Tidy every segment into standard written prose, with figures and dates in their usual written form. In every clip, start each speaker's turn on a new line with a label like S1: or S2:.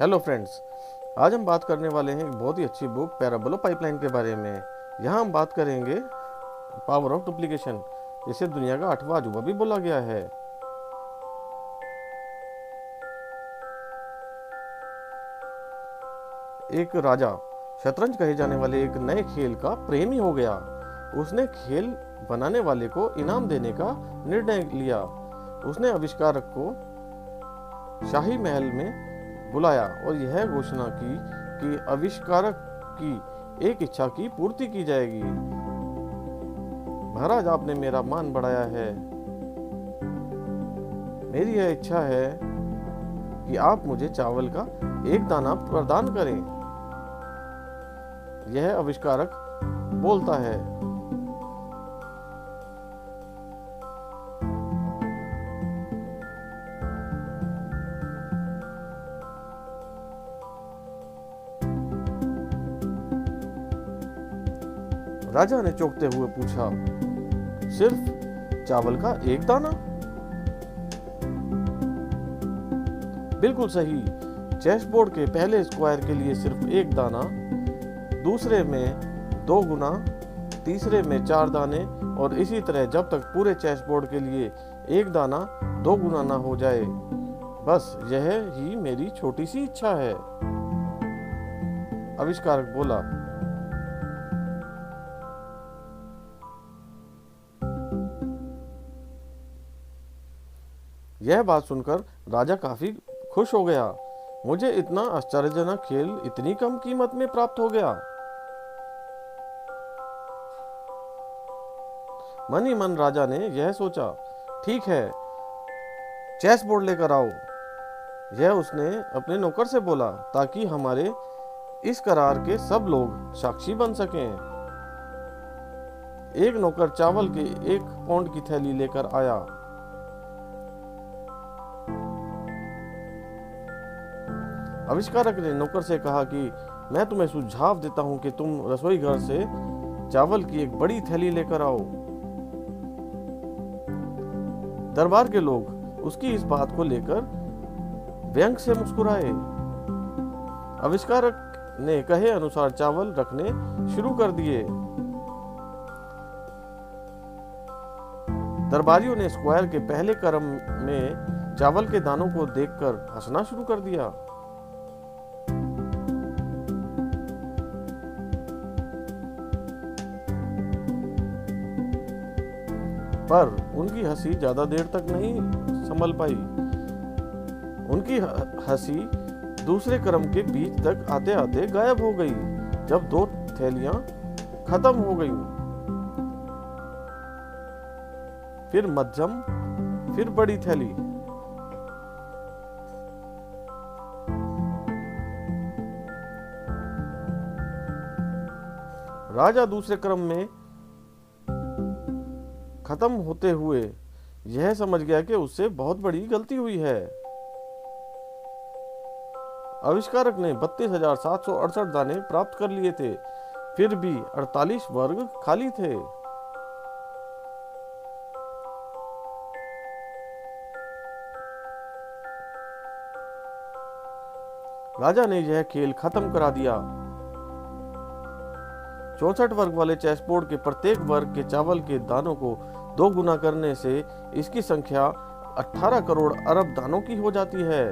S1: Hello friends, आज हम बात करने वाले हैं एक बहुत ही अच्छी बुक पैराबोला पाइपलाइन के बारे में। यहाँ हम बात करेंगे पावर ऑफ डुप्लीकेशन, जिसे दुनिया का 8वां अजूबा भी बोला गया है। एक राजा शतरंज कहे जाने वाले एक नए खेल का प्रेमी हो गया। उसने खेल बनाने वाले को इनाम देने का निर्णय लिया। उसने आविष्कारक को शाही महल में बुलाया और यह घोषणा की कि आविष्कारक की एक इच्छा की पूर्ति की जाएगी। महाराज, आपने मेरा मान बढ़ाया है। मेरी यह इच्छा है कि आप मुझे चावल का एक दाना प्रदान करें। यह आविष्कारक बोलता है। राजा ने चौंकते हुए पूछा, सिर्फ चावल का एक दाना? बिल्कुल सही। चेस बोर्ड के पहले स्क्वायर के लिए सिर्फ एक दाना, दूसरे में 2 गुना, तीसरे में 4 दाने और इसी तरह जब तक पूरे चेस बोर्ड के लिए एक दाना 2 गुना ना हो जाए। बस यह ही मेरी छोटी सी इच्छा है। आविष्कारक बोला। यह बात सुनकर राजा काफी खुश हो गया। मुझे इतना आश्चर्यजनक खेल इतनी कम कीमत में प्राप्त हो गया। मन ही मन राजा ने यह सोचा, ठीक है, चेस बोर्ड लेकर आओ। यह उसने अपने नौकर से बोला, ताकि हमारे इस करार के सब लोग साक्षी बन सकें। एक नौकर चावल के 1 पाउंड की थैली लेकर आया। आविष्कारक ने नौकर से कहा कि मैं तुम्हें सुझाव देता हूं कि तुम रसोई घर से चावल की एक बड़ी थैली लेकर आओ। दरबार के लोग उसकी इस बात को लेकर व्यंग से मुस्कुराए। आविष्कारक ने कहे अनुसार चावल रखने शुरू कर दिए। दरबारियों ने स्क्वायर के पहले क्रम में चावल के दानों को देखकर हंसना शुरू कर दिया। पर उनकी हंसी ज्यादा देर तक नहीं संभल पाई। उनकी हंसी दूसरे क्रम के बीच तक आते आते गायब हो गई, जब 2 थैलियां खत्म हो गईं। फिर मध्यम, फिर बड़ी थैली। राजा दूसरे क्रम में खत्म होते हुए यह समझ गया कि उससे बहुत बड़ी गलती हुई है। आविष्कारक ने 32,768 दाने प्राप्त कर लिए थे, फिर भी 48 वर्ग खाली थे। राजा ने यह खेल खत्म करा दिया। 64 वर्ग वाले चेस बोर्ड के प्रत्येक वर्ग के चावल के दानों को 2 गुना करने से इसकी संख्या 18 करोड़ अरब दानों की हो जाती है।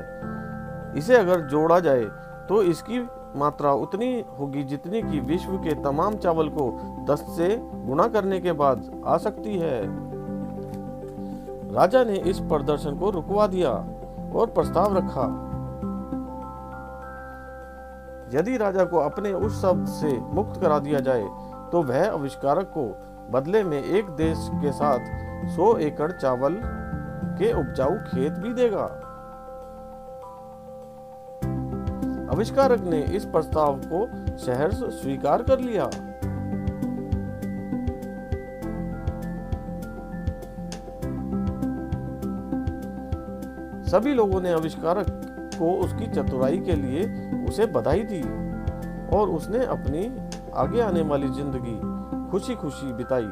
S1: इसे अगर जोड़ा जाए तो इसकी मात्रा उतनी होगी जितनी कि विश्व के तमाम चावल को 10 से गुना करने के बाद आ सकती है। राजा ने इस प्रदर्शन को रुकवा दिया और प्रस्ताव रखा। यदि राजा को अपने उस शब्द से मुक्त करा दिया जाए तो वह आविष्कारक को बदले में एक देश के साथ 100 एकड़ चावल के उपजाऊ खेत भी देगा। आविष्कारक ने इस प्रस्ताव को सहर्ष स्वीकार कर लिया। सभी लोगों ने आविष्कारक को उसकी चतुराई के लिए उसे बधाई दी और उसने अपनी आगे आने वाली जिंदगी खुशी खुशी बिताई।